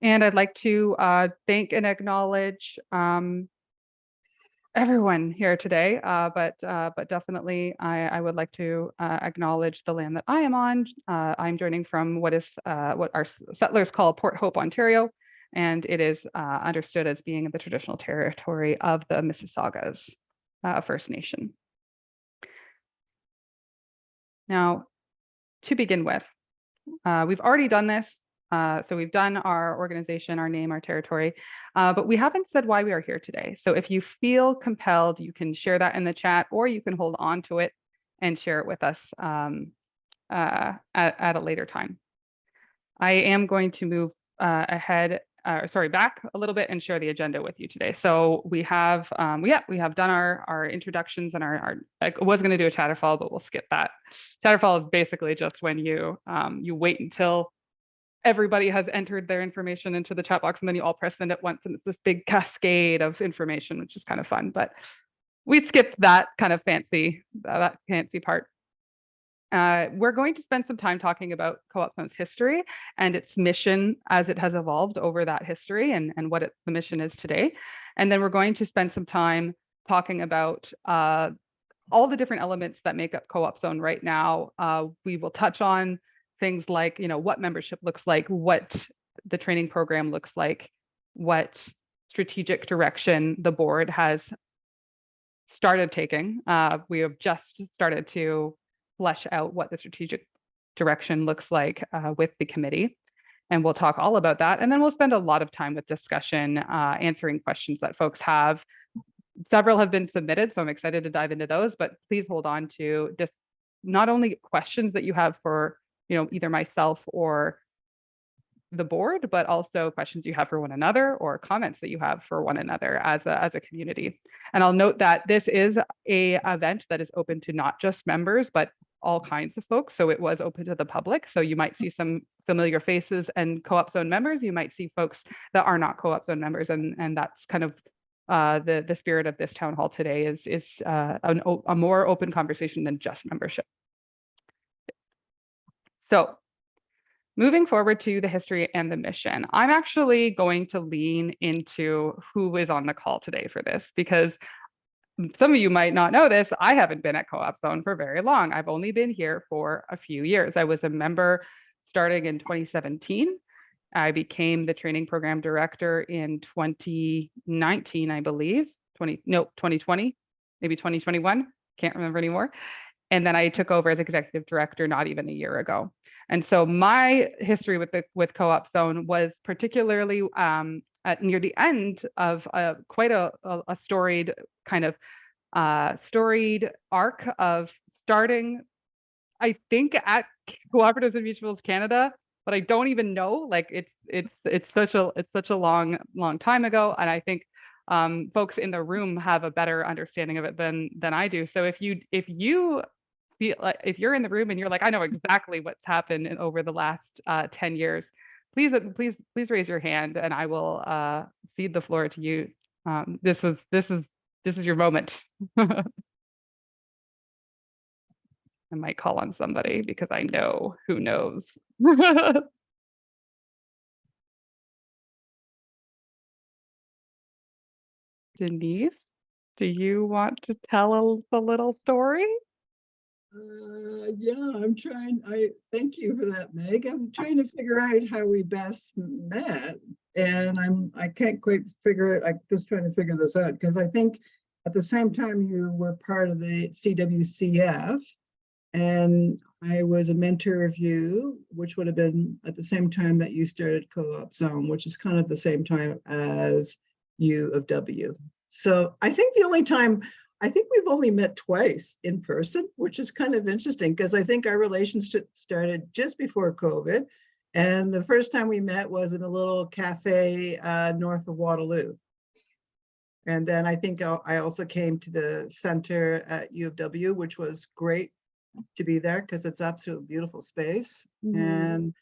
And I'd like to thank and acknowledge everyone here today, but definitely I would like to acknowledge the land that I am on. I'm joining from what our settlers call Port Hope, Ontario, and it is understood as being the traditional territory of the Mississaugas First Nation. Now, to begin with, we've already done this. So we've done our organization, our name, our territory, but we haven't said why we are here today. So if you feel compelled, you can share that in the chat, or you can hold on to it and share it with us at a later time. I am going to move back a little bit and share the agenda with you today. So we have done our introductions and I was going to do a chatterfall, but we'll skip that. Chatterfall is basically just when you wait until everybody has entered their information into the chat box and then you all press send at once and it's this big cascade of information, which is kind of fun, but we skipped that kind of fancy part. We're going to spend some time talking about Co-opZone's history and its mission as it has evolved over that history and what the mission is today. And then we're going to spend some time talking about all the different elements that make up Co-opZone right now. We will touch on things like, what membership looks like, what the training program looks like, what strategic direction the board has started taking. We have just started to flesh out what the strategic direction looks like with the committee. And we'll talk all about that. And then we'll spend a lot of time with discussion, answering questions that folks have. Several have been submitted, so I'm excited to dive into those, but please hold on to just not only questions that you have for, either myself or the board, but also questions you have for one another or comments that you have for one another as a community. And I'll note that this is a event that is open to not just members, but all kinds of folks. So it was open to the public. So you might see some familiar faces and Co-opZone members. You might see folks that are not Co-opZone members. And that's kind of the spirit of this town hall today is a more open conversation than just membership. So moving forward to the history and the mission, I'm actually going to lean into who is on the call today for this, because some of you might not know this. I haven't been at Co-opZone for very long. I've only been here for a few years. I was a member starting in 2017. I became the training program director in 2019, I believe. 2020, maybe 2021. Can't remember anymore. And then I took over as executive director not even a year ago. And so my history with Co-opZone was particularly at near the end of quite a storied kind of storied arc of starting, I think, at Cooperatives and Mutuals Canada, but I don't even know. Like it's such a long time ago, and I think folks in the room have a better understanding of it than I do. So if you feel like, if you're in the room and you're like, I know exactly what's happened over the last 10 years, please raise your hand and I will cede the floor to you. This is your moment. I might call on somebody because I know who knows. Denise, do you want to tell us a little story? Yeah, thank you for that, Meg. I'm trying to figure out how we best met, and I can't quite figure it. I'm just trying to figure this out because I think at the same time you were part of the CWCF, and I was a mentor of you, which would have been at the same time that you started Co-opZone, which is kind of the same time as U of W. So I think we've only met twice in person, which is kind of interesting because I think our relationship started just before COVID. And the first time we met was in a little cafe north of Waterloo. And then I think I also came to the center at U of W, which was great to be there because it's absolutely beautiful space. And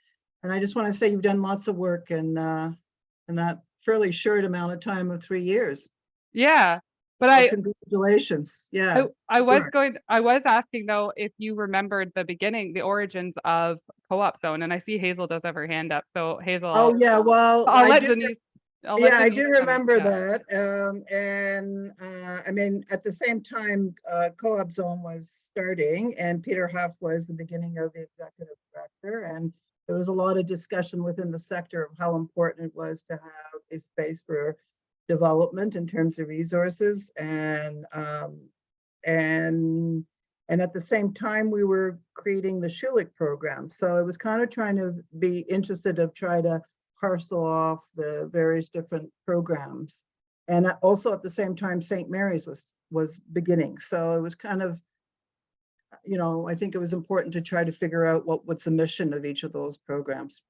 I just want to say you've done lots of work in that fairly short amount of time of 3 years. Yeah. But Well, congratulations. Yeah. I was sure. asking though, if you remembered the beginning, the origins of CoopZone, and I see Hazel does have her hand up. So Hazel, Oh, yeah. Well, I'll let Denise, I'll let yeah, I Denise do come. remember Yeah. that. I mean, at the same time, Co-opZone was starting and Peter Huff was the beginning of the executive director. And there was a lot of discussion within the sector of how important it was to have a space for development in terms of resources. And at the same time, we were creating the Schulich program. So it was kind of trying to be interested of try to parcel off the various different programs. And also at the same time, St. Mary's was beginning. So it was kind of, you know, I think it was important to try to figure out what's the mission of each of those programs.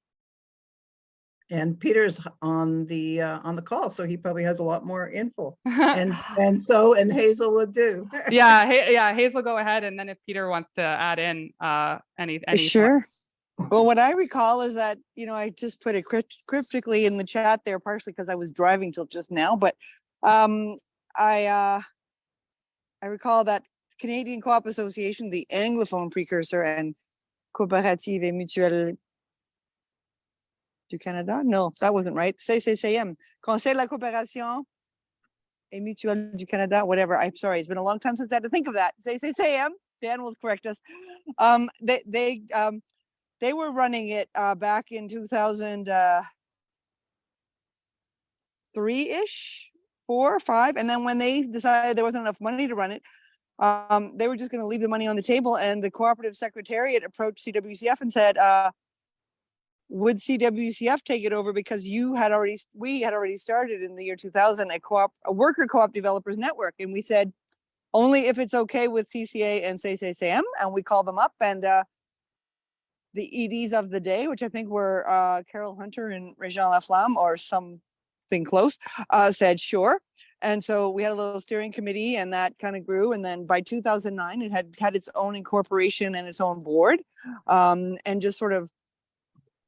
And Peter's on the call, so he probably has a lot more info. And Hazel would do. Yeah, Hazel, go ahead, and then if Peter wants to add in any Sure. Thoughts. Well, what I recall is that, you know, I just put it cryptically in the chat there, partially because I was driving till just now, but I recall that Canadian Co-op Association, the Anglophone precursor, and Coopérative et Mutuelle du Canada. No, that wasn't right. CCCM, Conseil de la Coopération et Mutuelle du Canada, whatever. I'm sorry, it's been a long time since I had to think of that. CCCM, Dan will correct us. They were running it back in 2003-ish, 4 or 5. And then when they decided there wasn't enough money to run it, they were just going to leave the money on the table. And the cooperative secretariat approached CWCF and said, would CWCF take it over, because we had already started in the year 2000 a worker co-op developers network. And we said, only if it's okay with CCA and CCCM. And we called them up, and the EDs of the day, which I think were Carol Hunter and Réjean Laflamme or something close, said sure. And so we had a little steering committee, and that kind of grew. And then by 2009, it had its own incorporation and its own board, and just sort of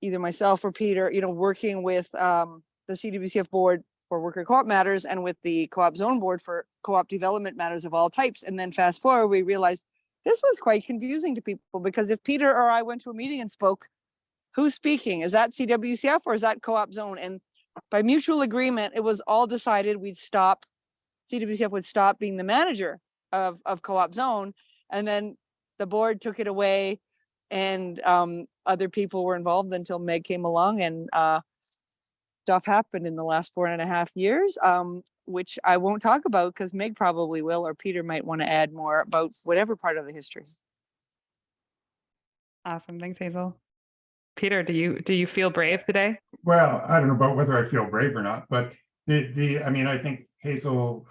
either myself or Peter, you know, working with the CWCF board for worker co-op matters and with the CoopZone board for co-op development matters of all types. And then fast forward, we realized this was quite confusing to people, because if Peter or I went to a meeting and spoke, who's speaking? Is that CWCF or is that CoopZone? And by mutual agreement, it was all decided CWCF would stop being the manager of CoopZone. And then the board took it away, and other people were involved until Meg came along, and stuff happened in the last 4.5 years, which I won't talk about because Meg probably will, or Peter might want to add more about whatever part of the history. Awesome, thanks, Hazel. Peter, do you feel brave today? Well, I don't know about whether I feel brave or not, but I mean, I think Hazel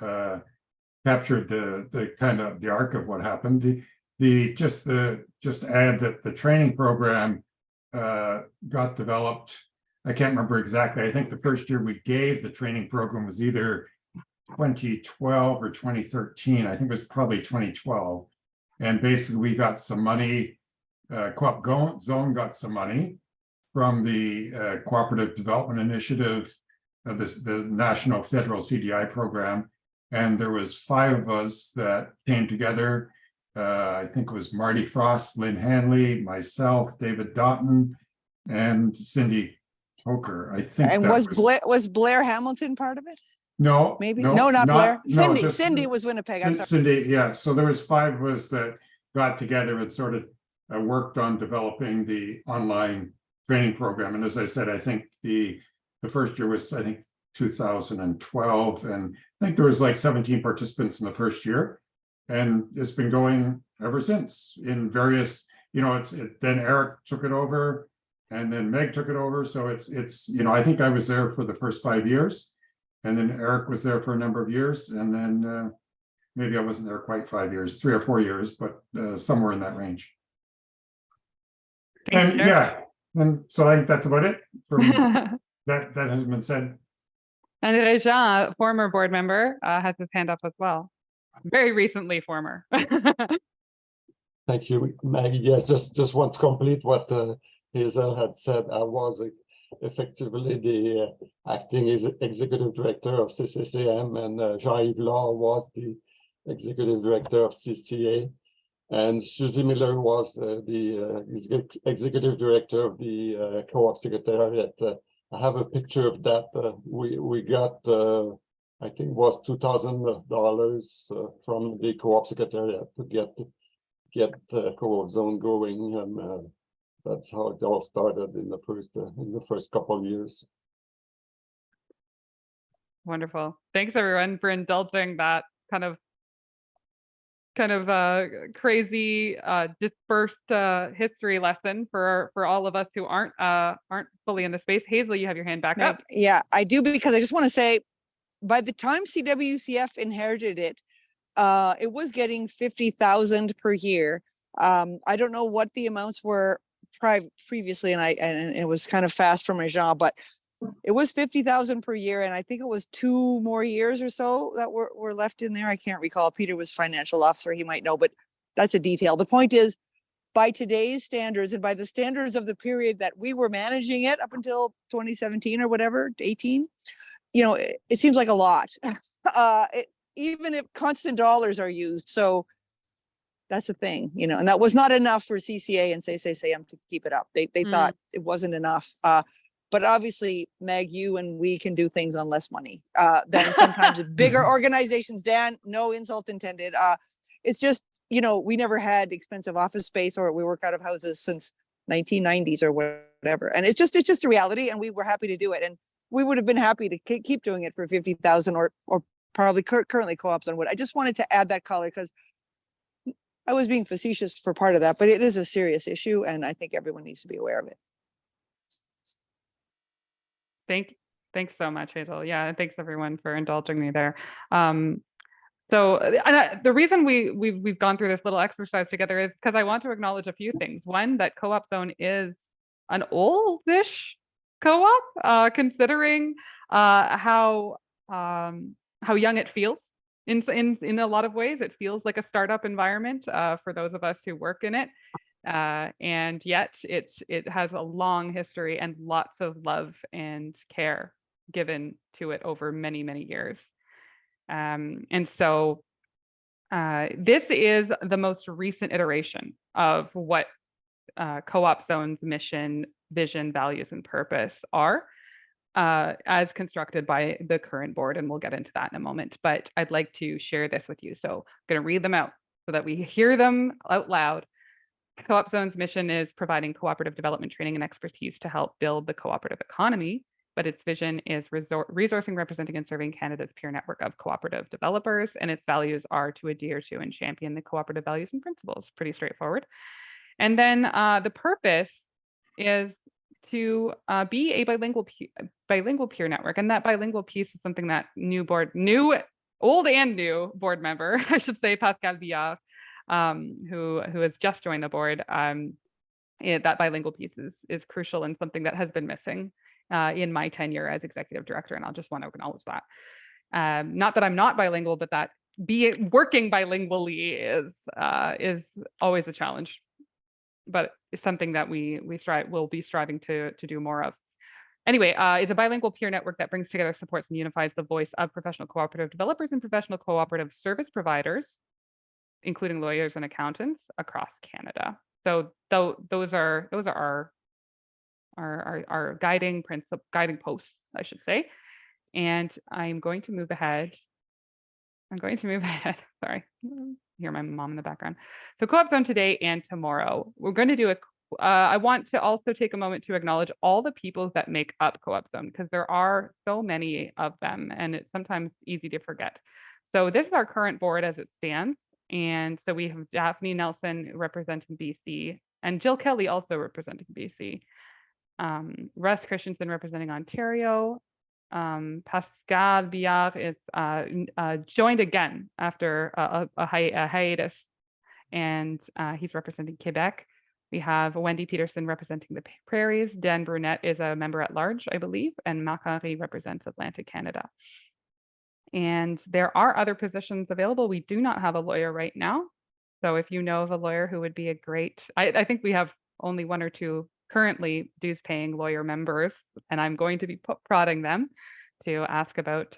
captured the kind of the arc of what happened. Just to add that the training program got developed. I can't remember exactly. I think the first year we gave the training program was either 2012 or 2013. I think it was probably 2012. And basically we got some money, Co-opZone got some money from the Cooperative Development Initiative of the National Federal CDI program. And there was 5 of us that came together. I think it was Marty Frost, Lynn Hanley, myself, David Doughton, and Cindy Hoker. I think. And was Blair Hamilton part of it? No, maybe no, not Blair. No, Cindy was Winnipeg. I'm sorry. Cindy, yeah. So there was 5 of us that got together and sort of worked on developing the online training program. And as I said, I think the first year was 2012, and I think there was like 17 participants in the first year. And it's been going ever since in various, you know, then Eric took it over, and then Meg took it over. So it's, you know, I think I was there for the first 5 years, and then Eric was there for a number of years. And then maybe I wasn't there quite 5 years, 3 or 4 years, but somewhere in that range. And yeah, and so I think that's about it from that has been said. And Réjean, former board member, has his hand up as well. Very recently former. Thank you, Maggie. Yes, just want to complete what Hazel had said. I was effectively the acting executive director of CCCM, and Jean-Yves Law was the executive director of CCA. And Susie Miller was the executive director of the Co-op Secretariat. I have a picture of that. We got, I think it was $2,000 from the Co-op Secretariat to get CoopZone going, and that's how it all started in the first couple of years. Wonderful. Thanks everyone for indulging that kind of crazy dispersed history lesson for all of us who aren't fully in the space. Hazel, you have your hand back up. Yeah, I do, because I just want to say, by the time CWCF inherited it, it was getting 50,000 per year. I don't know what the amounts were previously, and it was kind of fast for my job, but it was 50,000 per year, and I think it was 2 more years or so that were left in there. I can't recall. Peter was financial officer; he might know, but that's a detail. The point is, by today's standards and by the standards of the period that we were managing it up until 2017 or whatever, 18, it seems like a lot. Even if constant dollars are used. So that's the thing, and that was not enough for CCA and CCCM to keep it up. They thought it wasn't enough. But obviously, Meg, you and we can do things on less money than sometimes bigger organizations. Dan, no insult intended. It's just, we never had expensive office space, or we work out of houses since 1990s or whatever. And it's just a reality, and we were happy to do it. And we would have been happy to keep doing it for 50,000 or probably currently Co-opZone would. I just wanted to add that color because I was being facetious for part of that, but it is a serious issue, and I think everyone needs to be aware of it. Thanks so much, Hazel. Yeah, and thanks everyone for indulging me there. The reason we've gone through this little exercise together is because I want to acknowledge a few things. One, that Co-opZone is an oldish co-op, considering how young it feels. In a lot of ways, it feels like a startup environment for those of us who work in it. And yet it has a long history and lots of love and care given to it over many, many years. And so this is the most recent iteration of what Co-opZone's mission, vision, values, and purpose are, as constructed by the current board, and we'll get into that in a moment. But I'd like to share this with you. So I'm going to read them out so that we hear them out loud. Co-opZone's mission is providing cooperative development training and expertise to help build the cooperative economy, but its vision is resourcing, representing, and serving Canada's peer network of cooperative developers, and its values are to adhere to and champion the cooperative values and principles. Pretty straightforward. And then the purpose is to be a bilingual peer network, and that bilingual piece is something that old and new board member, I should say, Pascal Villard, who has just joined the board, that bilingual piece is crucial and something that has been missing in my tenure as executive director, and I'll just want to acknowledge that. Not that I'm not bilingual, but that working bilingually is always a challenge, but it's something that we'll be striving to do more of. Anyway, it's a bilingual peer network that brings together, supports, and unifies the voice of professional cooperative developers and professional cooperative service providers, including lawyers and accountants across Canada. So those are our guiding posts, I should say. And I'm going to move ahead. Sorry, hear my mom in the background. So Co-opZone today and tomorrow, we're going to do I want to also take a moment to acknowledge all the people that make up Co-opZone, because there are so many of them, and it's sometimes easy to forget. So this is our current board as it stands. And so we have Daphne Nelson representing BC, and Jill Kelly also representing BC. Russ Christensen representing Ontario. Pascal Villard is joined again after a hiatus, and he's representing Quebec. We have Wendy Peterson representing the Prairies. Dan Brunette is a member at large, I believe, and Marc-Henri represents Atlantic Canada. And there are other positions available. We do not have a lawyer right now. So if you know of a lawyer who would be a great, I think we have only 1 or 2 currently dues paying lawyer members, and I'm going to be prodding them to ask about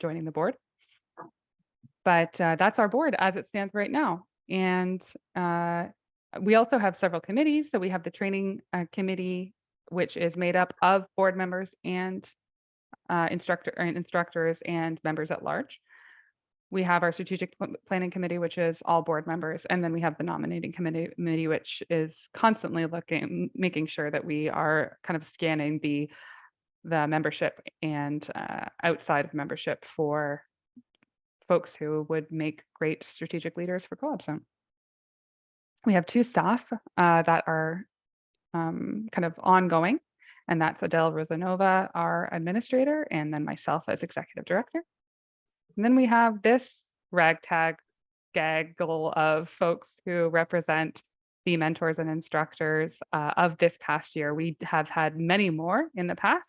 joining the board. But that's our board as it stands right now. And we also have several committees. So we have the training committee, which is made up of board members and instructors and members at large. We have our strategic planning committee, which is all board members. And then we have the nominating committee, which is constantly making sure that we are kind of scanning the membership and outside of membership for folks who would make great strategic leaders for CoopZone. We have 2 staff that are kind of ongoing, and that's Adele Rosanova, our administrator, and then myself as executive director. And then we have this ragtag gaggle of folks who represent the mentors and instructors of this past year. We have had many more in the past.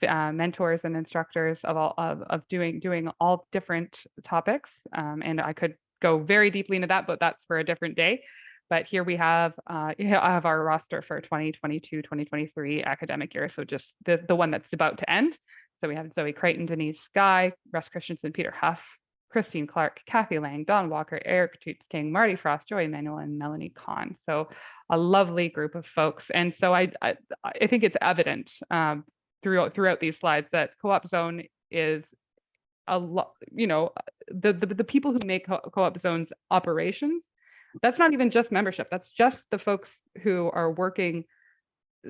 Mentors and instructors of doing all different topics, and I could go very deeply into that, but that's for a different day. But here we have our roster for 2022-2023 academic year, so just the one that's about to end. So we have Zoe Creighton, Denise Guy, Russ Christensen, Peter Huff, Christine Clark, Kathy Lang, Don Walker, Eric Toots King, Marty Frost, Joy Emanuel, and Melanie Kahn. So a lovely group of folks. And so I think it's evident throughout these slides that CoopZone is a lot, the people who make CoopZone's operations. That's not even just membership. That's just the folks who are working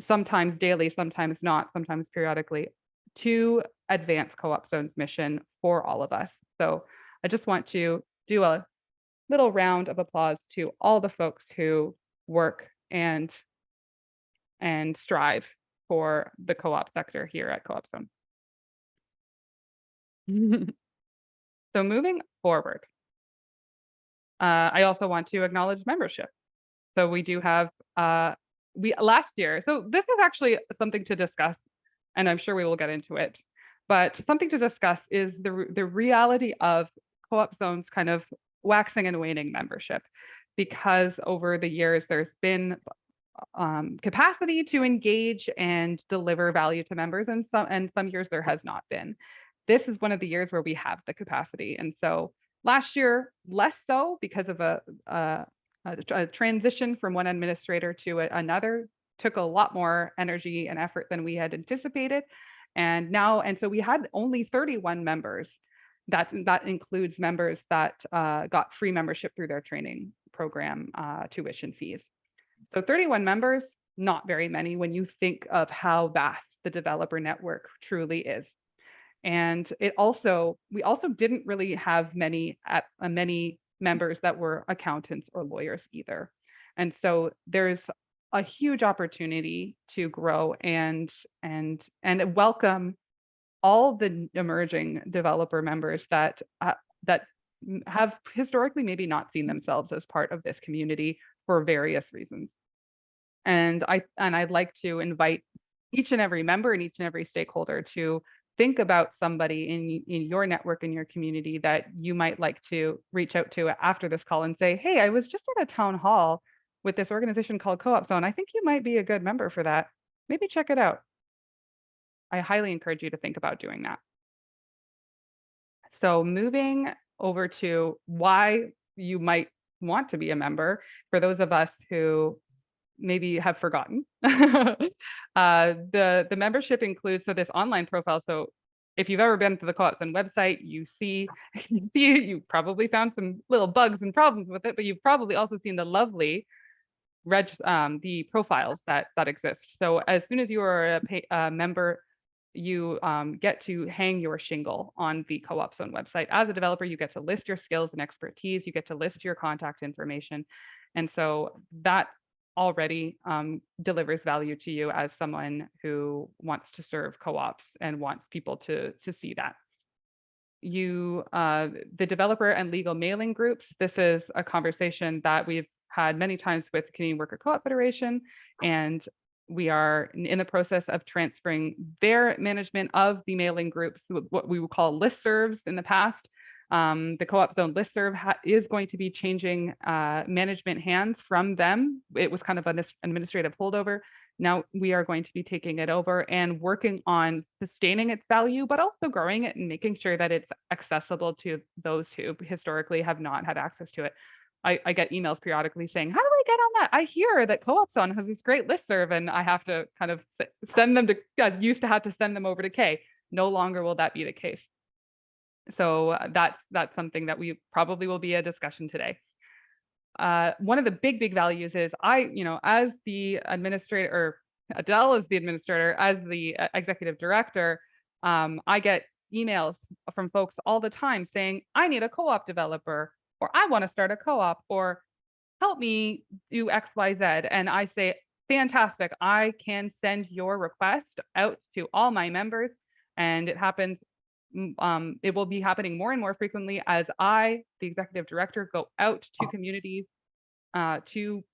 sometimes daily, sometimes not, sometimes periodically to advance CoopZone's mission for all of us. So I just want to do a little round of applause to all the folks who work and strive for the co-op sector here at CoopZone. So moving forward, I also want to acknowledge membership. So we do have, last year, so this is actually something to discuss, and I'm sure we will get into it, but something to discuss is the reality of CoopZone's kind of waxing and waning membership, because over the years, there's been capacity to engage and deliver value to members, and some years there has not been. This is one of the years where we have the capacity, and so last year less so because of a transition from one administrator to another took a lot more energy and effort than we had anticipated, and so we had only 31 members. That includes members that got free membership through their training program tuition fees. So 31 members, not very many when you think of how vast the developer network truly is. And we also didn't really have many members that were accountants or lawyers either. And so there's a huge opportunity to grow and welcome all the emerging developer members that have historically maybe not seen themselves as part of this community for various reasons. And I'd like to invite each and every member and each and every stakeholder to think about somebody in your network, in your community, that you might like to reach out to after this call and say, hey, I was just at a town hall with this organization called CoopZone. I think you might be a good member for that. Maybe check it out. I highly encourage you to think about doing that. So moving over to why you might want to be a member, for those of us who maybe have forgotten. The membership includes, so this online profile. So if you've ever been to the CoopZone website, you probably found some little bugs and problems with it, but you've probably also seen the lovely the profiles that exist. So as soon as you are a member, you get to hang your shingle on the CoopZone website. As a developer, you get to list your skills and expertise. You get to list your contact information. And so that already delivers value to you as someone who wants to serve co-ops and wants people to see that. The developer and legal mailing groups, this is a conversation that we've had many times with Canadian Worker Co-op Federation, and we are in the process of transferring their management of the mailing groups, what we would call listservs in the past, The Co-op Zone listserv is going to be changing management hands from them. It was kind of an administrative holdover. Now we are going to be taking it over and working on sustaining its value, but also growing it and making sure that it's accessible to those who historically have not had access to it. I get emails periodically saying, how do I get on that? I hear that Co-op Zone has this great listserv and I have to kind of send them to, I used to have to send them over to Kay. No longer will that be the case. So that's something that we probably will be a discussion today. One of the big values is as the administrator, or Adele is the administrator, as the executive director, I get emails from folks all the time saying, I need a co-op developer, or I want to start a co-op, or help me do X, Y, Z. And I say, fantastic, I can send your request out to all my members. And it happens, it will be happening more and more frequently as I, the executive director, go out to communities to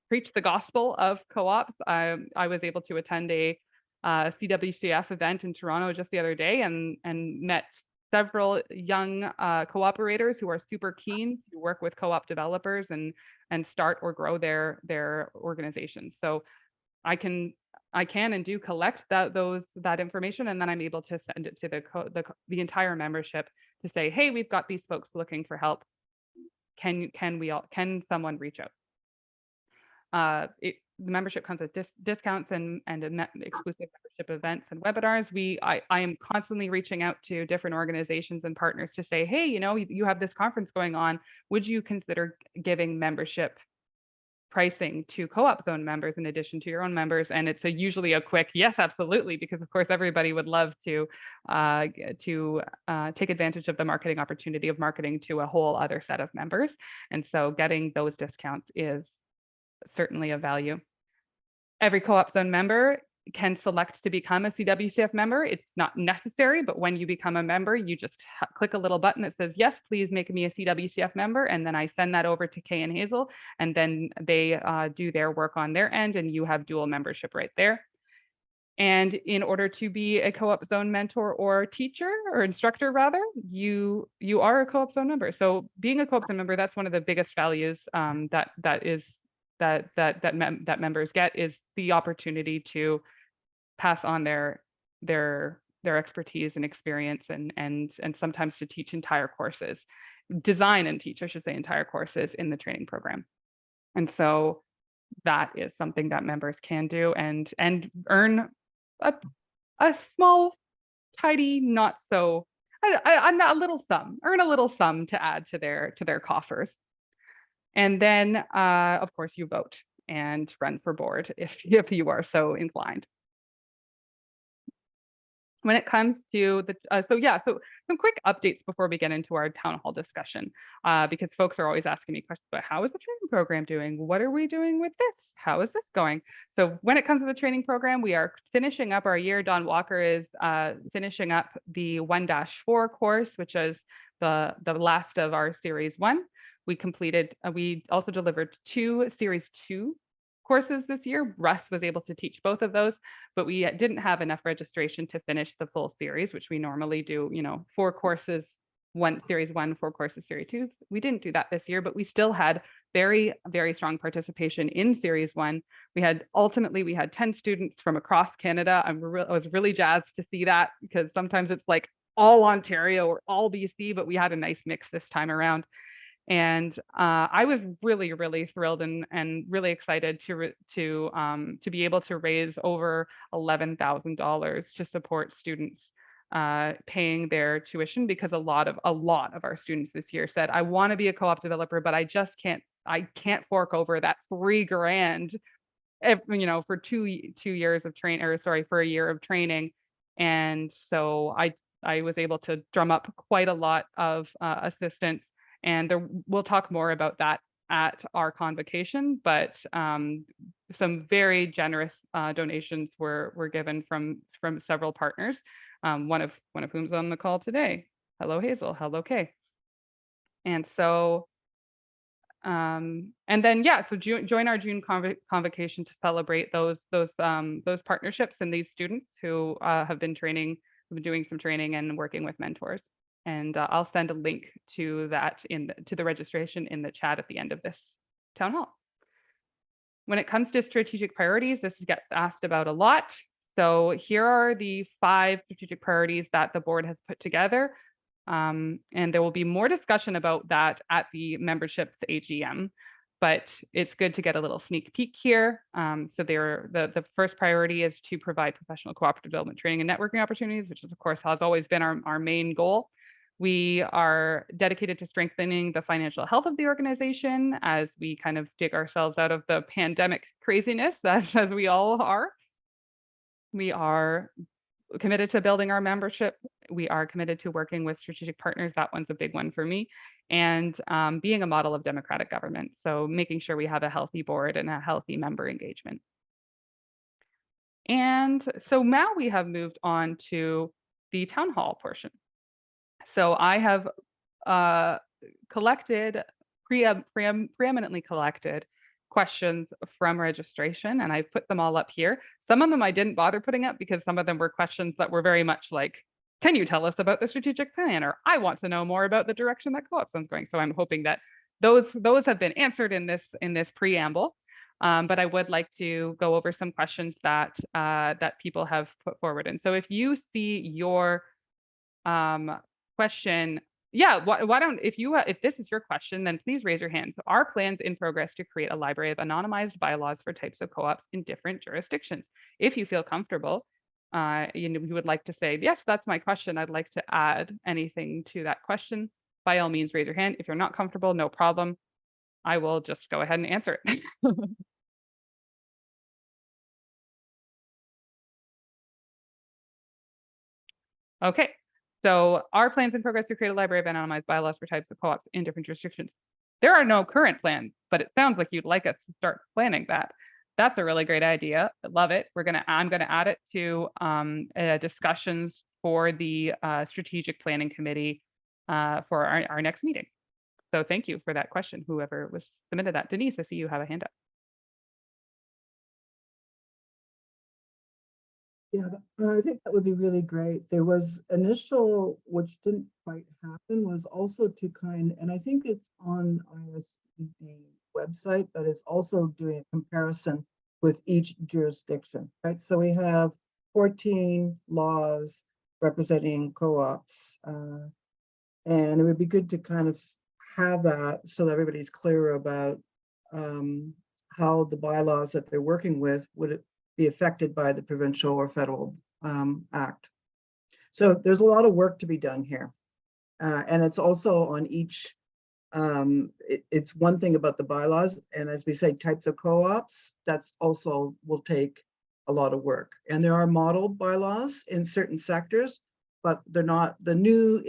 preach the gospel of co-ops. I was able to attend a CWCF event in Toronto just the other day and met several young cooperators who are super keen to work with co-op developers and start or grow their organizations. So I can and do collect that information, and then I'm able to send it to the entire membership to say, hey, we've got these folks looking for help. Can someone reach out? The membership comes with discounts and exclusive membership events and webinars. I am constantly reaching out to different organizations and partners to say, hey, you have this conference going on. Would you consider giving membership pricing to Co-op Zone members in addition to your own members? And it's usually a quick yes, absolutely, because of course everybody would love to take advantage of the marketing opportunity of marketing to a whole other set of members. And so getting those discounts is certainly of value. Every Co-op Zone member can select to become a CWCF member. It's not necessary, but when you become a member, you just click a little button that says, yes, please make me a CWCF member. And then I send that over to Kay and Hazel, and then they do their work on their end, and you have dual membership right there. And in order to be a Co-op Zone mentor or teacher or instructor, rather, you are a Co-op Zone member. So being a Co-op Zone member, that's one of the biggest values that members get, is the opportunity to pass on their expertise and experience and sometimes to teach entire courses, design and teach, I should say, entire courses in the training program. And so that is something that members can do and earn a small, tidy, not so a little sum, earn a little sum to add to their coffers. And then, of course, you vote and run for board if you are so inclined. When it comes to the, so some quick updates before we get into our town hall discussion, because folks are always asking me questions about how is the training program doing? What are we doing with this? How is this going? So when it comes to the training program, we are finishing up our year. Don Walker is finishing up the 1-4 course, which is the last of our series 1. We completed, we also delivered 2 series 2 courses this year. Russ was able to teach both of those, but we didn't have enough registration to finish the full series, which we normally do, 4 courses, series 1, 4 courses, series 2. We didn't do that this year, but we still had very, very strong participation in series 1. We had 10 students from across Canada. I was really jazzed to see that, because sometimes it's like all Ontario or all BC, but we had a nice mix this time around. And I was really, really thrilled and really excited to be able to raise over $11,000 to support students paying their tuition, because a lot of our students this year said, I want to be a co-op developer, but I just can't fork over that $3,000 for 2 years of training, or sorry, for a year of training. And so I was able to drum up quite a lot of assistance. And we'll talk more about that at our convocation, but some very generous donations were given from several partners, one of whom's on the call today. Hello, Hazel. Hello, Kay. And so, and then so join our June convocation to celebrate those partnerships and these students who have been doing some training and working with mentors. And I'll send a link to that to the registration in the chat at the end of this town hall. When it comes to strategic priorities, this gets asked about a lot. So here are the 5 strategic priorities that the board has put together. And there will be more discussion about that at the membership's AGM, but it's good to get a little sneak peek here. So the first priority is to provide professional cooperative development training and networking opportunities, which is, of course, has always been our main goal. We are dedicated to strengthening the financial health of the organization as we kind of dig ourselves out of the pandemic craziness, as we all are. We are committed to building our membership. We are committed to working with strategic partners. That one's a big one for me. And being a model of democratic government. So making sure we have a healthy board and a healthy member engagement. And so now we have moved on to the town hall portion. So I have preeminently collected questions from registration, and I've put them all up here. Some of them I didn't bother putting up because some of them were questions that were very much like, can you tell us about the strategic plan? Or I want to know more about the direction that Co-opZone is going. So I'm hoping that those have been answered in this preamble. But I would like to go over some questions that that people have put forward. And so if you see your question, yeah, why don't, if this is your question, then please raise your hand. So are plans in progress to create a library of anonymized bylaws for types of co-ops in different jurisdictions? If you feel comfortable, you would like to say, yes, that's my question, I'd like to add anything to that question, by all means, raise your hand. If you're not comfortable, no problem. I will just go ahead and answer it. Okay. So are plans in progress to create a library of anonymized bylaws for types of co-ops in different jurisdictions? There are no current plans, but it sounds like you'd like us to start planning that. That's a really great idea. I love it. I'm gonna add it to discussions for the strategic planning committee for our next meeting. So thank you for that question, whoever was submitted that. Denise, I see you have a hand up. Yeah, I think that would be really great. There was initial, which didn't quite happen, was also to and I think it's on ISPD website, but it's also doing a comparison with each jurisdiction, right? So we have 14 laws representing co-ops, and it would be good to kind of have that so that everybody's clear about how the bylaws that they're working with would be affected by the provincial or federal act. So there's a lot of work to be done here. And it's also on each, it's one thing about the bylaws. And as we say, types of co-ops, that's also will take a lot of work. And there are model bylaws in certain sectors, but they're not the new,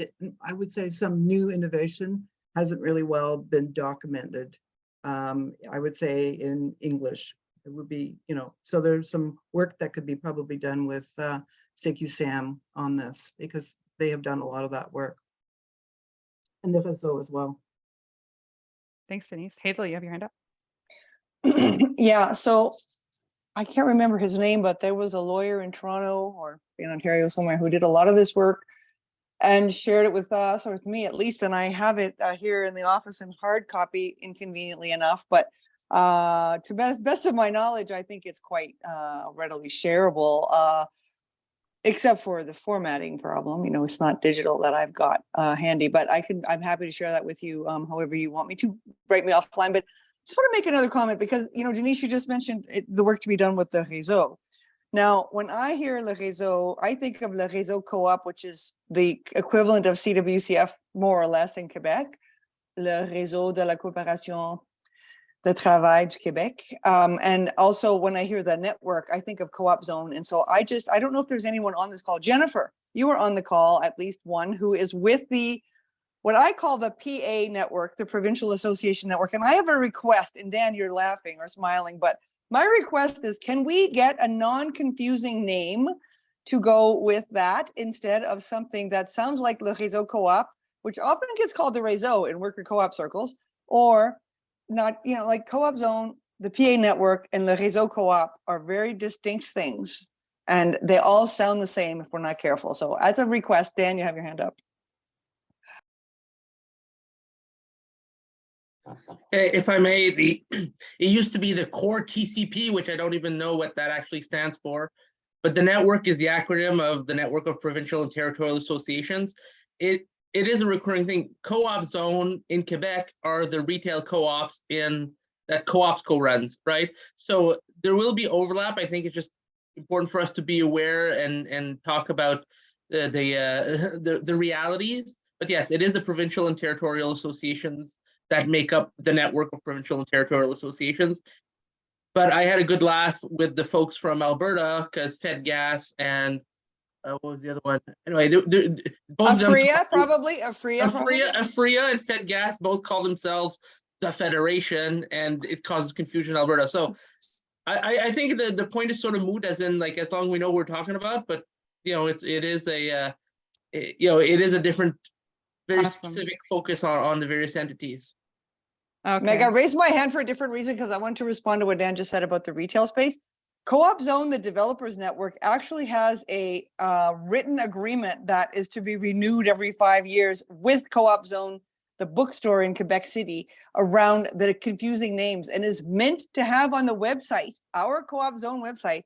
I would say some new innovation hasn't really well been documented. I would say in English. It would be, so there's some work that could be probably done with CoopZone on this because they have done a lot of that work. And the FSO as well. Thanks, Denise. Hazel, you have your hand up. Yeah, so I can't remember his name, but there was a lawyer in Toronto or in Ontario somewhere who did a lot of this work and shared it with us, or with me at least, and I have it here in the office in hard copy, inconveniently enough, but to best of my knowledge, I think it's quite readily shareable, except for the formatting problem. It's not digital that I've got handy, but I'm happy to share that with you however you want me to. Write me offline. But I just want to make another comment because, Denise, you just mentioned the work to be done with the réseau. Now, when I hear le réseau, I think of le réseau co-op, which is the equivalent of CWCF more or less in Quebec, le réseau de la coopération de travail du Québec. And also when I hear the network, I think of CoopZone. And so I don't know if there's anyone on this call. Jennifer, you were on the call, at least one, who is with what I call the PA network, the Provincial Association Network. And I have a request, and Dan, you're laughing or smiling, but my request is, can we get a non-confusing name to go with that instead of something that sounds like Le Réseau Co-op, which often gets called the Réseau in worker co-op circles, or not, like CoopZone, the PA network, and the Réseau Co-op are very distinct things, and they all sound the same if we're not careful. So as a request, Dan, you have your hand up. If I may, it used to be the core TCP, which I don't even know what that actually stands for. But the network is the acronym of the Network of Provincial and Territorial Associations. It is a recurring thing. Co-op zone in Quebec are the retail co-ops that Co-opsco runs, right? So there will be overlap. I think it's just important for us to be aware and talk about the realities. But yes, it is the provincial and territorial associations that make up the network of provincial and territorial associations. But I had a good laugh with the folks from Alberta because Fed Gas and what was the other one? Anyway, both of them. Afria, probably. Afria, probably. Afria and Fed Gas both call themselves the Federation, and it causes confusion in Alberta. So I think the point is sort of moot, as in, like, as long as we know what we're talking about, but it is a different, very Awesome. specific focus on the various entities. Okay. Meg, I raised my hand for a different reason because I want to respond to what Dan just said about the retail space. Co-opZone, the developers network, actually has a written agreement that is to be renewed every 5 years with Co-opZone, the bookstore in Quebec City, around the confusing names, and is meant to have on the website, our Co-opZone website,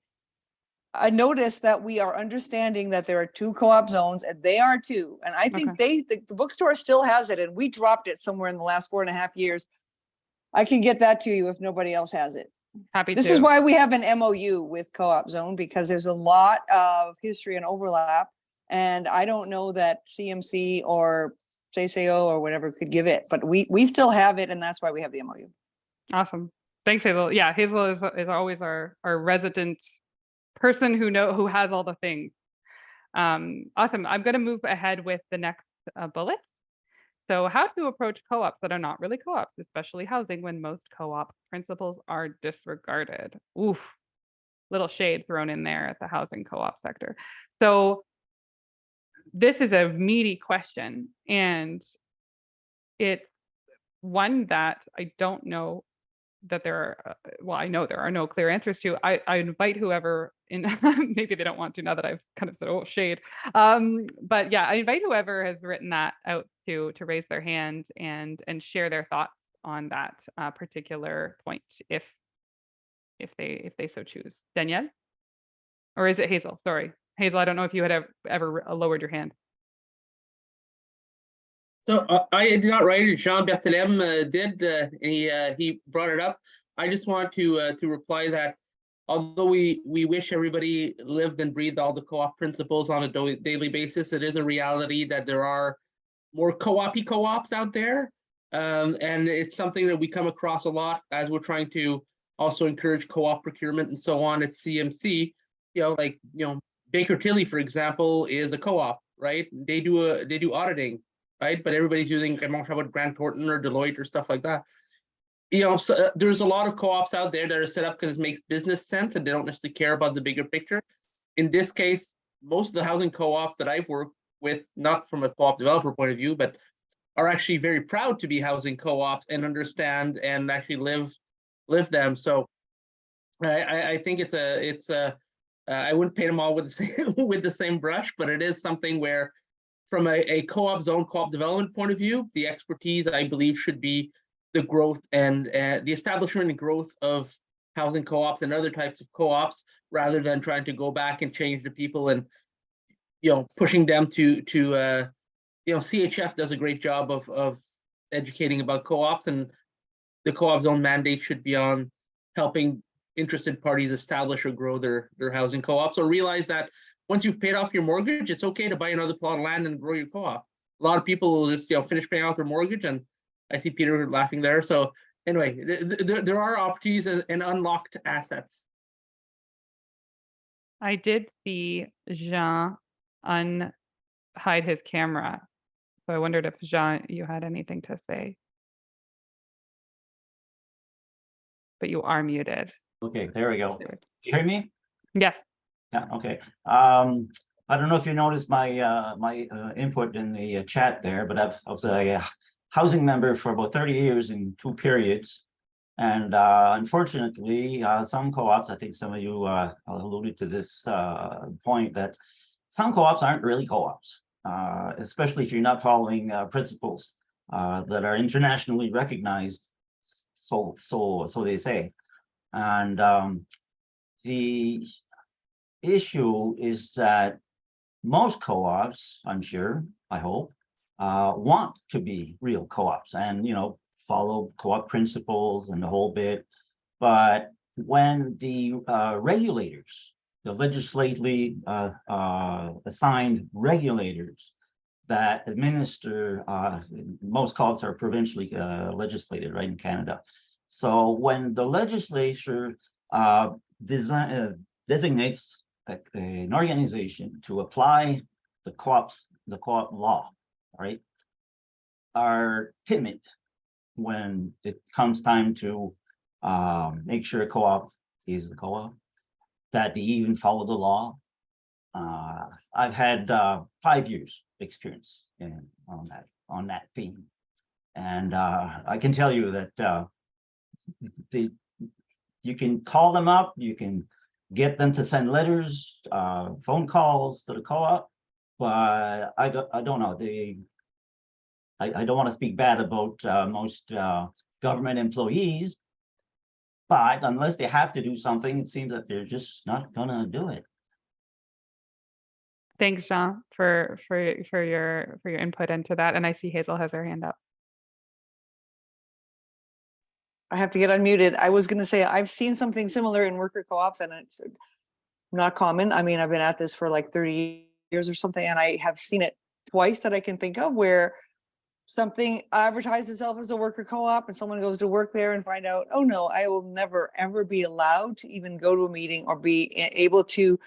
a notice that we are understanding that there are 2 co-op zones, and they are 2. And I think the bookstore still has it, and we dropped it somewhere in the last 4.5 years. I can get that to you if nobody else has it. Happy This to. is why we have an MOU with Co-opZone, because there's a lot of history and overlap. And I don't know that CMC or CCO or whatever could give it, but we still have it, and that's why we have the MOU. Awesome. Thanks, Hazel. Yeah, Hazel is always our resident person who has all the things. Awesome. I'm going to move ahead with the next bullet. So how to approach co-ops that are not really co-ops, especially housing, when most co-op principles are disregarded. Oof, little shade thrown in there at the housing co-op sector. So this is a meaty question, and it's one that I don't know that there are, well, I know there are no clear answers to. I invite whoever in, maybe they don't want to now that I've kind of said, oh, shade. But yeah, I invite whoever has written that out to raise their hand and share their thoughts on that particular point, if they so choose. Danielle? Or is it Hazel? Sorry. Hazel, I don't know if you had ever lowered your hand. So I did not write it. Jean Berthelem did. He brought it up. I just want to reply that although we wish everybody lived and breathed all the co-op principles on a daily basis, it is a reality that there are more co-op-y co-ops out there, and it's something that we come across a lot as we're trying to also encourage co-op procurement and so on at CMC. Baker Tilly, for example, is a co-op, right? They do auditing. Right, but everybody's using, I'm not sure about Grant Thornton or Deloitte or stuff like that. So there's a lot of co-ops out there that are set up because it makes business sense and they don't necessarily care about the bigger picture. In this case, most of the housing co-ops that I've worked with, not from a co-op developer point of view, but are actually very proud to be housing co-ops and understand and actually live them. So I think it's I wouldn't paint them all with the same brush, but it is something where, from a co-op zone, co-op development point of view, the expertise, I believe, should be the growth and the establishment and growth of housing co-ops and other types of co-ops, rather than trying to go back and change the people and pushing them to CHF does a great job of educating about co-ops, and the co-op zone mandate should be on helping interested parties establish or grow their housing co-ops, or realize that once you've paid off your mortgage, it's okay to buy another plot of land and grow your co-op. A lot of people will just finish paying off their mortgage, and I see Peter laughing there. So anyway, there are opportunities and unlocked assets. I did see Jean unhide his camera, so I wondered if Jean, you had anything to say. But you are muted. Okay, there we go. You hear me? Yes. Yeah, okay. I don't know if you noticed my input in the chat there, but I was a housing member for about 30 years in 2 periods. And unfortunately, some co-ops, I think some of you alluded to this point, that some co-ops aren't really co-ops, especially if you're not following principles that are internationally recognized. So they say. And the issue is that most co-ops, I'm sure, I hope, want to be real co-ops and, follow co-op principles and the whole bit. But when the regulators, the legislatively assigned regulators that administer, most co-ops are provincially legislated, right, in Canada. So when the legislature designates an organization to apply the co-op law, right, are timid when it comes time to make sure a co-op is a co-op, that they even follow the law. I've had 5 years experience on that theme, and I can tell you that you can call them up, you can get them to send letters, phone calls to the co-op, but I don't know. I don't want to speak bad about most government employees, but unless they have to do something, it seems that they're just not gonna do it. Thanks, Jean, for your input into that. And I see Hazel has her hand up. I have to get unmuted. I was going to say, I've seen something similar in worker co-ops, and it's not common. I mean, I've been at this for like 30 years or something, and I have seen it twice that I can think of, where something advertised itself as a worker co-op and someone goes to work there and find out, oh no, I will never, ever be allowed to even go to a meeting or be able to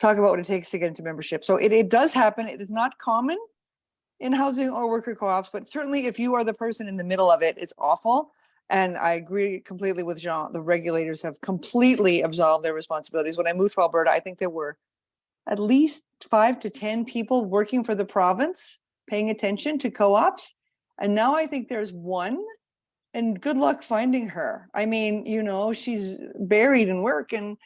talk about what it takes to get into membership. So it does happen. It is not common in housing or worker co-ops, but certainly if you are the person in the middle of it, it's awful. And I agree completely with Jean. The regulators have completely absolved their responsibilities. When I moved to Alberta, I think there were at least 5 to 10 people working for the province paying attention to co-ops. And now I think there's one, and good luck finding her. I mean, she's buried in work, and,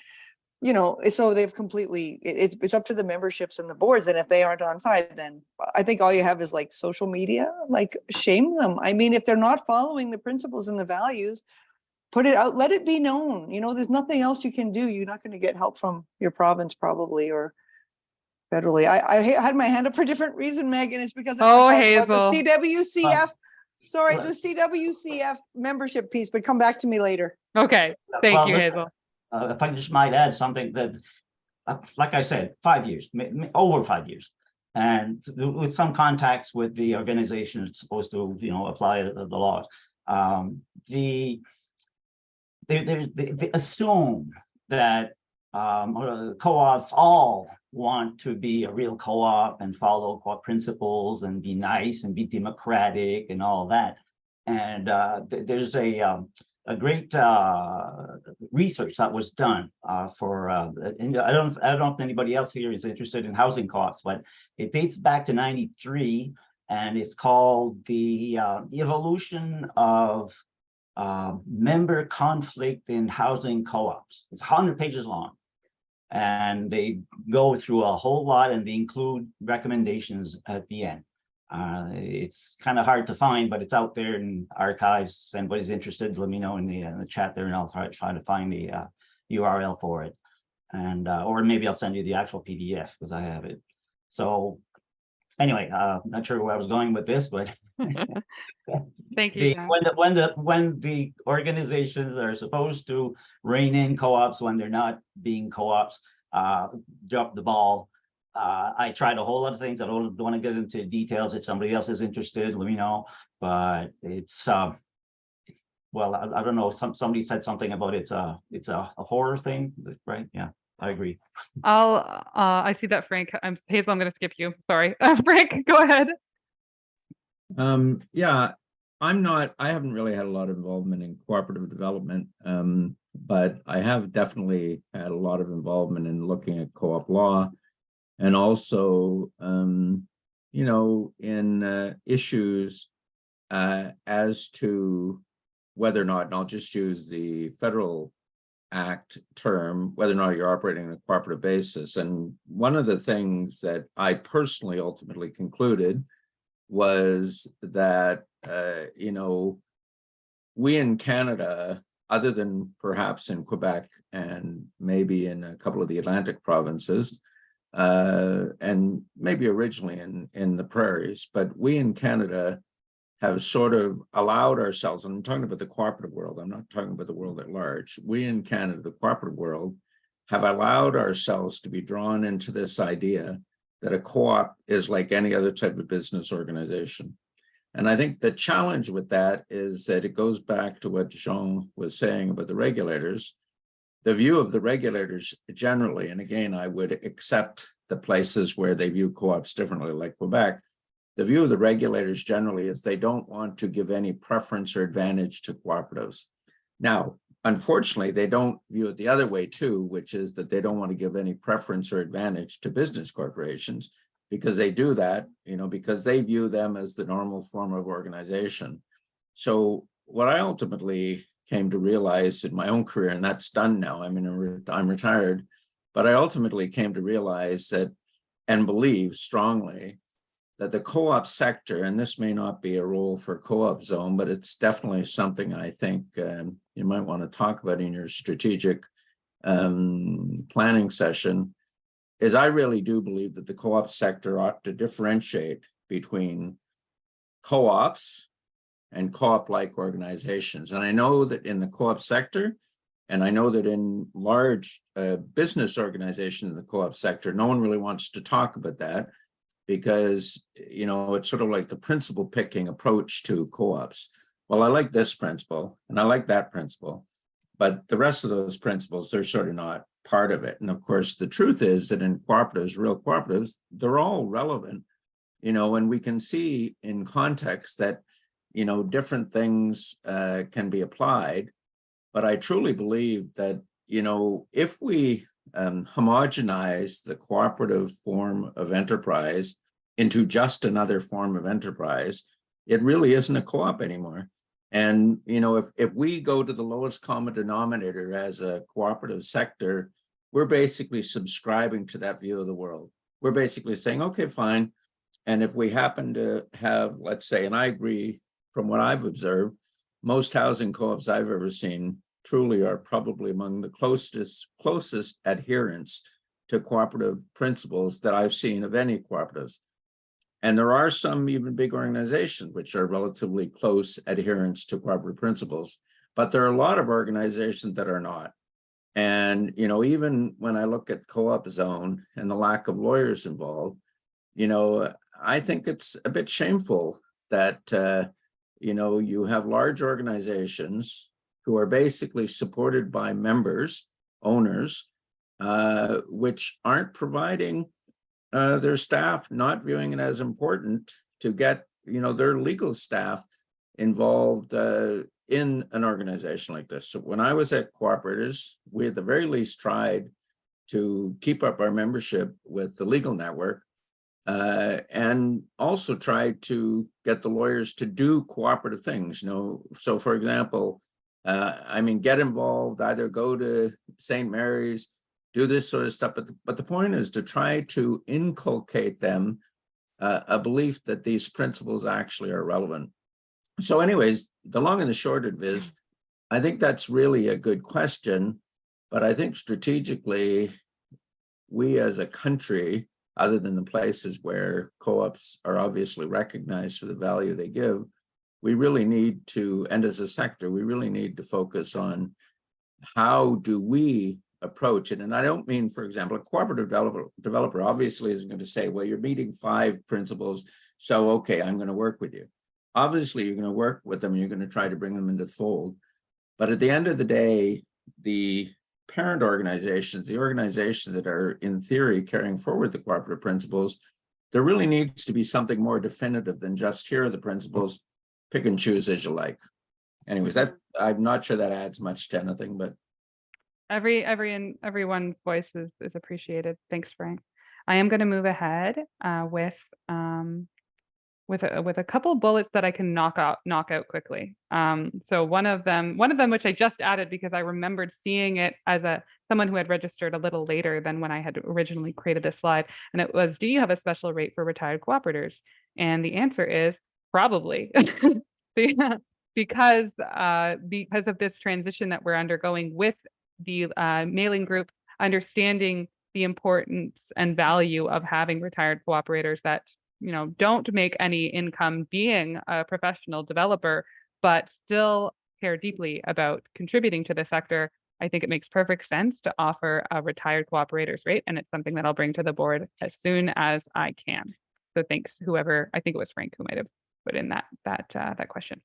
so they've completely, it's up to the memberships and the boards. And if they aren't on side, then I think all you have is like social media, like shame them. I mean, if they're not following the principles and the values, put it out, let it be known. There's nothing else you can do. You're not going to get help from your province probably, or federally. I had my hand up for a different reason, Meg, and it's because I want to talk about the CWCF. Sorry, the CWCF membership piece, but come back to me later. Okay, thank you, Hazel. If I just might add something that, like I said, 5 years, over 5 years, and with some contacts with the organization that's supposed to, apply the laws, they assume that co-ops all want to be a real co-op and follow co-op principles and be nice and be democratic and all that. And there's a great research that was done for, and I don't know if anybody else here is interested in housing co-ops, but it dates back to '93, and it's called the evolution of member conflict in housing co-ops. It's 100 pages long, and they go through a whole lot, and they include recommendations at the end. It's kind of hard to find, but it's out there in archives. Anybody's interested, let me know in the chat there, and I'll try to find the URL for it, and or maybe I'll send you the actual PDF because I have it. So anyway, not sure where I was going with this, but thank you. When the organizations that are supposed to rein in co-ops when they're not being co-ops drop the ball. I tried a whole lot of things. I don't want to get into details. If somebody else is interested, let me know. But it's well, I don't know. Somebody said something about it's a horror thing, right? Yeah, I agree. I see that, Frank. Hazel, I'm going to skip you. Sorry, Frank, go ahead. Yeah, I haven't really had a lot of involvement in cooperative development, but I have definitely had a lot of involvement in looking at co-op law, and also, in issues as to whether or not, and I'll just use the federal act term, whether or not you're operating on a cooperative basis. And one of the things that I personally ultimately concluded was that, you know, we in Canada, other than perhaps in Quebec and maybe in a couple of the Atlantic provinces, and maybe originally in the prairies, but we in Canada have sort of allowed ourselves, and I'm talking about the cooperative world, I'm not talking about the world at large. We in Canada, the cooperative world, have allowed ourselves to be drawn into this idea that a co-op is like any other type of business organization. And I think the challenge with that is that it goes back to what Jean was saying about the regulators. The view of the regulators generally, and again, I would accept the places where they view co-ops differently, like Quebec. The view of the regulators generally is they don't want to give any preference or advantage to cooperatives. Now, unfortunately, they don't view it the other way too, which is that they don't want to give any preference or advantage to business corporations, because they do that, you know, because they view them as the normal form of organization. So what I ultimately came to realize in my own career, and that's done now, I'm retired, but I ultimately came to realize that, and believe strongly, that the co-op sector, and this may not be a role for CoopZone, but it's definitely something I think you might want to talk about in your strategic planning session, is I really do believe that the co-op sector ought to differentiate between co-ops and co-op-like organizations. And I know that in the co-op sector, and I know that in large business organizations in the co-op sector, no one really wants to talk about that, because, you know, it's sort of like the principle picking approach to co-ops. Well, I like this principle and I like that principle, but the rest of those principles, they're sort of not part of it. And of course, the truth is that in cooperatives, real cooperatives, they're all relevant, you know, and we can see in context that, you know, different things can be applied. But I truly believe that, you know, if we homogenize the cooperative form of enterprise into just another form of enterprise, it really isn't a co-op anymore. And, you know, if we go to the lowest common denominator as a cooperative sector, we're basically subscribing to that view of the world. We're basically saying, okay, fine. And if we happen to have, let's say, and I agree from what I've observed, most housing co-ops I've ever seen truly are probably among the closest adherents to cooperative principles that I've seen of any cooperatives. And there are some even big organizations which are relatively close adherents to cooperative principles, but there are a lot of organizations that are not. And, you know, even when I look at CoopZone and the lack of lawyers involved, you know, I think it's a bit shameful that, you know, you have large organizations who are basically supported by members, owners, which aren't providing their staff, not viewing it as important to get, you know, their legal staff involved in an organization like this. So when I was at Cooperatives, we at the very least tried to keep up our membership with the legal network, and also tried to get the lawyers to do cooperative things. You know, so for example, I mean, get involved, either go to St. Mary's, do this sort of stuff. But the point is to try to inculcate them a belief that these principles actually are relevant. So anyways, the long and the short of it is, I think that's really a good question. But I think strategically, we as a country, other than the places where co-ops are obviously recognized for the value they give, we really need to, and as a sector, we really need to focus on how do we approach it. And I don't mean, for example, a cooperative developer obviously isn't going to say, well, you're meeting 5 principles, so okay, I'm going to work with you. Obviously, you're going to work with them, you're going to try to bring them into the fold. But at the end of the day, the parent organizations, the organizations that are in theory carrying forward the cooperative principles, there really needs to be something more definitive than just here are the principles, pick and choose as you like. Anyways, that I'm not sure that adds much to anything, but everyone's voice is appreciated. Thanks, Frank. I am going to move ahead with a couple bullets that I can knock out quickly. So one of them which I just added because I remembered seeing it as someone who had registered a little later than when I had originally created this slide. And it was, do you have a special rate for retired cooperators? And the answer is probably. Because of this transition that we're undergoing with the mailing group, understanding the importance and value of having retired cooperators that, you know, don't make any income being a professional developer, but still care deeply about contributing to the sector. I think it makes perfect sense to offer a retired cooperators rate, and it's something that I'll bring to the board as soon as I can. So thanks, whoever, I think it was Frank who might have put in that question.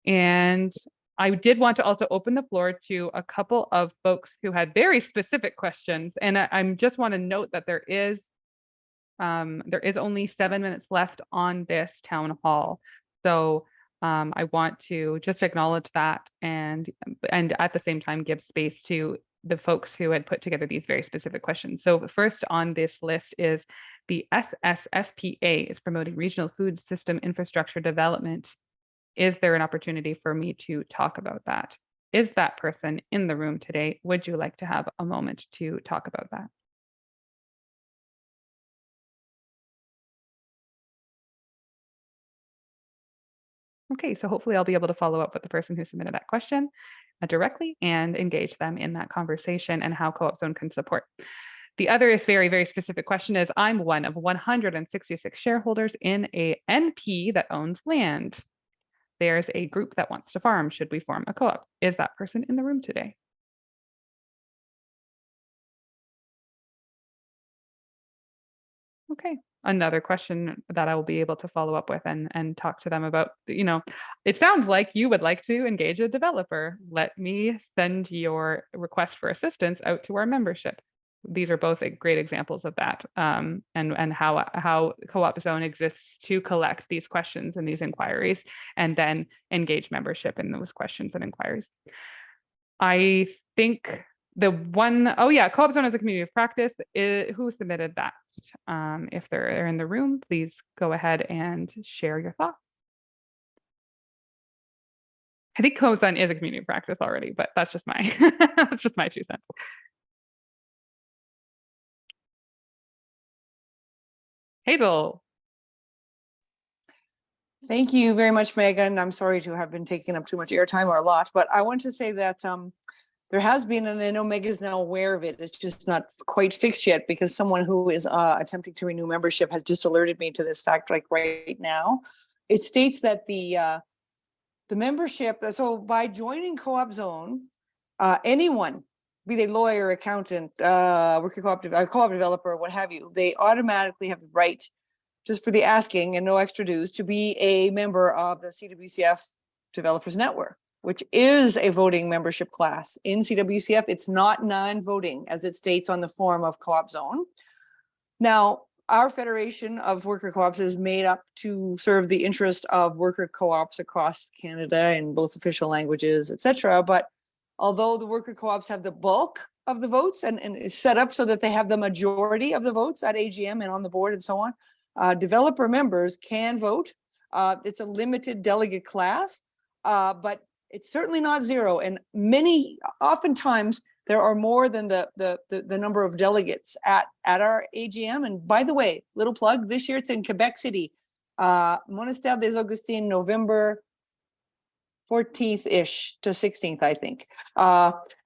And I did want to also open the floor to a couple of folks who had very specific questions. And I just want to note that there is only 7 minutes left on this town hall. So I want to just acknowledge that and at the same time give space to the folks who had put together these very specific questions. So first on this list is the SSFPA is promoting regional food system infrastructure development. Is there an opportunity for me to talk about that? Is that person in the room today? Would you like to have a moment to talk about that? Okay, so hopefully I'll be able to follow up with the person who submitted that question directly and engage them in that conversation and how CoopZone can support. The other is very, very specific question is, I'm one of 166 shareholders in a NP that owns land. There's a group that wants to farm. Should we form a co-op? Is that person in the room today? Okay, another question that I will be able to follow up with and talk to them about, you know, it sounds like you would like to engage a developer. Let me send your request for assistance out to our membership. These are both great examples of that, and how CoopZone exists to collect these questions and these inquiries, and then engage membership in those questions and inquiries. I think the one, oh yeah, CoopZone as a community of practice, who submitted that? If they're in the room, please go ahead and share your thoughts. I think CoopZone is a community of practice already, but that's just my that's just my 2 cents. Hazel. Thank you very much, Megan. I'm sorry to have been taking up too much airtime or a lot, but I want to say that there has been, and I know Megan's now aware of it, it's just not quite fixed yet because someone who is attempting to renew membership has just alerted me to this fact like right now. It states that the membership, so by joining CoopZone, anyone, be they lawyer, accountant, worker co-op developer, what have you, they automatically have the right, just for the asking and no extra dues, to be a member of the CWCF Developers Network, which is a voting membership class in CWCF. It's not non-voting as it states on the form of CoopZone. Now, our Federation of Worker Co-ops is made up to serve the interest of worker co-ops across Canada in both official languages, etc. But although the worker co-ops have the bulk of the votes and is set up so that they have the majority of the votes at AGM and on the board and so on, developer members can vote. It's a limited delegate class, but it's certainly not zero. And oftentimes there are more than the number of delegates at our AGM. And by the way, little plug, this year it's in Quebec City, Monastère des Augustines, November 14th-ish to 16th, I think.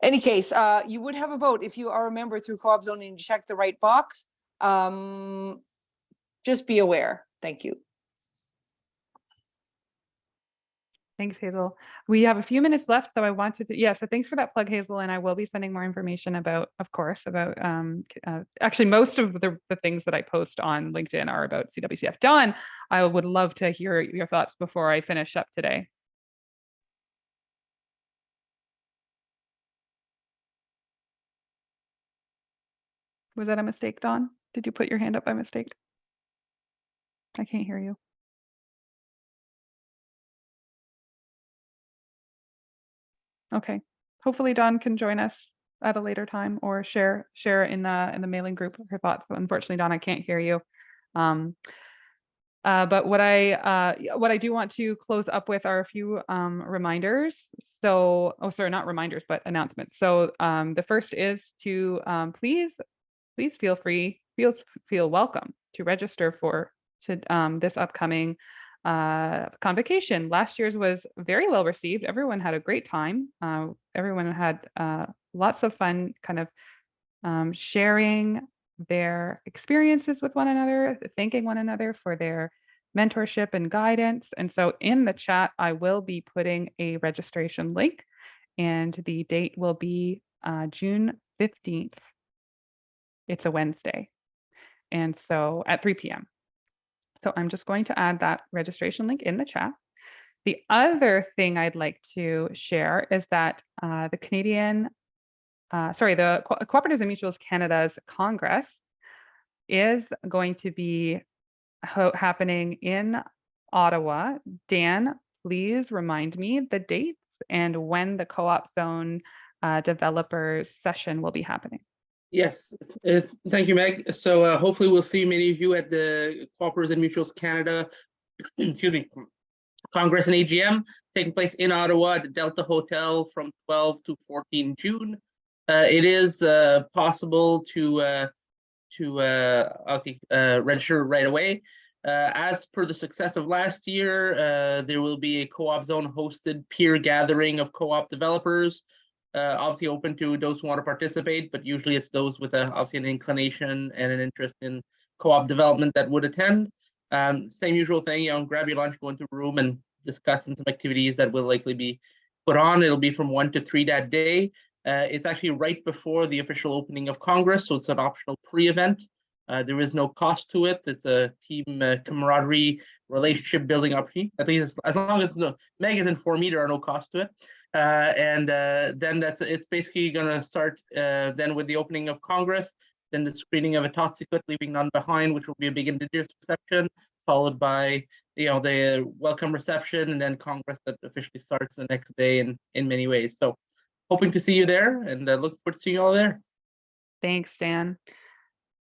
Any case, you would have a vote if you are a member through CoopZone and check the right box. Just be aware. Thank you. Thanks, Hazel. We have a few minutes left, so I wanted to, yeah, so thanks for that plug, Hazel, and I will be sending more information about, of course, about, actually most of the things that I post on LinkedIn are about CWCF. Dawn, I would love to hear your thoughts before I finish up today. Was that a mistake, Dawn? Did you put your hand up by mistake? I can't hear you. Okay, hopefully Dawn can join us at a later time or share in the mailing group her thoughts. But unfortunately, Dawn, I can't hear you. But what I do want to close up with are a few reminders. So, oh, sorry, not reminders, but announcements. So the first is to please feel welcome to register to this upcoming convocation. Last year's was very well received. Everyone had a great time. Everyone had lots of fun kind of sharing their experiences with one another, thanking one another for their mentorship and guidance. And so in the chat, I will be putting a registration link, and the date will be June 15th. It's a Wednesday. And so at 3 p.m. So I'm just going to add that registration link in the chat. The other thing I'd like to share is that the Cooperatives and Mutuals Canada's Congress is going to be happening in Ottawa. Dan, please remind me the dates and when the CoopZone developers session will be happening. Yes, thank you, Meg. So hopefully we'll see many of you at the Cooperatives and Mutuals Canada, excuse me, Congress and AGM taking place in Ottawa at the Delta Hotel from 12 to 14 June. It is possible to obviously register right away. As per the success of last year, there will be a CoopZone hosted peer gathering of co-op developers. Obviously open to those who want to participate, but usually it's those with obviously an inclination and an interest in co-op development that would attend. Same usual thing, grab your lunch, go into a room and discuss some activities that will likely be put on. It'll be from 1 to 3 that day. It's actually right before the official opening of Congress, so it's an optional pre-event. There is no cost to it. It's a team camaraderie, relationship building opportunity. At least as long as Meg has informed me, there are no costs to it. Then it's basically going to start then with the opening of Congress, then the screening of a Totsikut, Leaving None Behind, which will be a big Indigenous reception, followed by the welcome reception, and then Congress that officially starts the next day in many ways. So hoping to see you there, and look forward to seeing you all there. Thanks, Dan.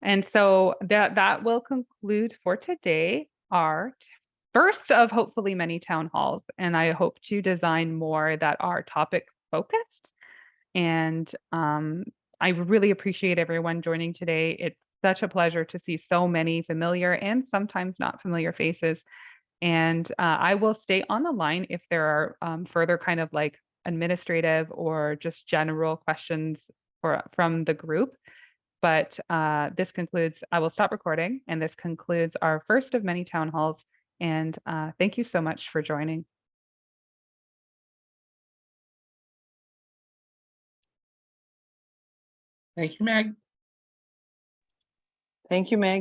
And so that will conclude for today our first of hopefully many town halls. And I hope to design more that are topic focused. And I really appreciate everyone joining today. It's such a pleasure to see so many familiar and sometimes not familiar faces. And I will stay on the line if there are further kind of like administrative or just general questions from the group. But this concludes, I will stop recording, and this concludes our first of many town halls. And thank you so much for joining. Thank you, Meg. Thank you, Meg.